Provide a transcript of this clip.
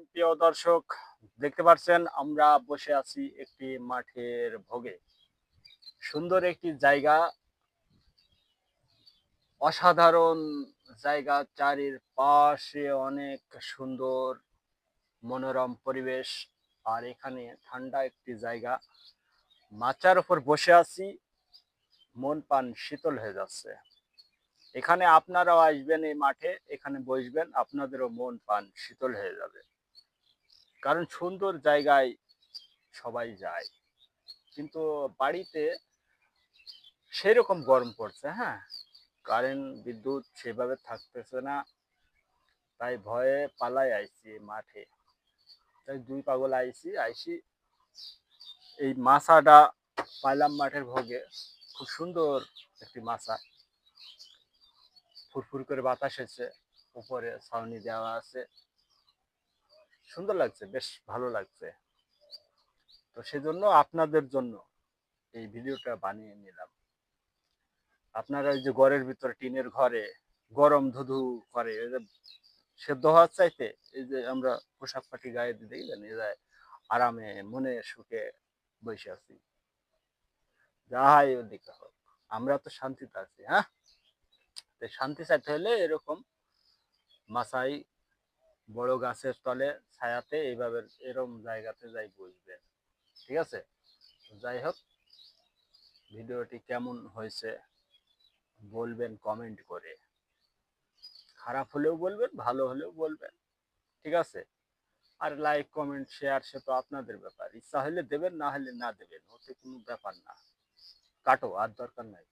প্রিয় দর্শক, দেখতে পাচ্ছেন আমরা বসে আছি একটি মাঠের ভোগে। সুন্দর একটি জায়গা, অসাধারণ জায়গা, চারিপাশে অনেক সুন্দর মনোরম পরিবেশ। আর এখানে ঠান্ডা একটি জায়গা, মাচার উপর বসে আছি, মন প্রাণ শীতল হয়ে যাচ্ছে। এখানে আপনারাও আসবেন, এই মাঠে এখানে বসবেন, আপনাদেরও মন প্রাণ শীতল হয়ে যাবে। কারণ সুন্দর জায়গায় সবাই যায়, কিন্তু বাড়িতে সেরকম গরম পড়ছে। হ্যাঁ, কারেন্ট বিদ্যুৎ সেভাবে থাকতেছে না, তাই ভয়ে পালাই আইছি মাঠে। তাই দুই পাগল আইছি এই মাছাটা পাইলাম মাঠের ভোগে। খুব সুন্দর একটি মাছা, ফুরফুর করে বাতাস এসেছে, উপরে ছাউনি দেওয়া আছে, সুন্দর লাগছে, বেশ ভালো লাগছে। তো সেজন্য আপনাদের জন্য এই ভিডিওটা বানিয়ে নিলাম। আপনারা এই যে ঘরের ভিতরে টিনের ঘরে গরম ধুধু করে, এই যে সেদ্ধ হওয়ার চাইতে এই যে আমরা পোশাক পাটি গায়ে দিয়ে দেখলেন, এই যে আরামে মনে সুখে বসে আছি। যাই ওদিকে হোক, আমরা তো শান্তিতে আছি। হ্যাঁ, তো শান্তি চাইতে হলে এরকম মাচাই বড় গাছের তলে ছায়াতে এইভাবে এরকম জায়গাতে যাই বসবেন। ঠিক আছে, যাই হোক, ভিডিওটি কেমন হয়েছে বলবেন কমেন্ট করে। খারাপ হলেও বলবেন, ভালো হলেও বলবেন। ঠিক আছে, আর লাইক কমেন্ট শেয়ার সে তো আপনাদের ব্যাপার, ইচ্ছা হলে দেবেন, না হলে না দেবেন, ওতে কোনো ব্যাপার না। কাটো, আর দরকার নাই।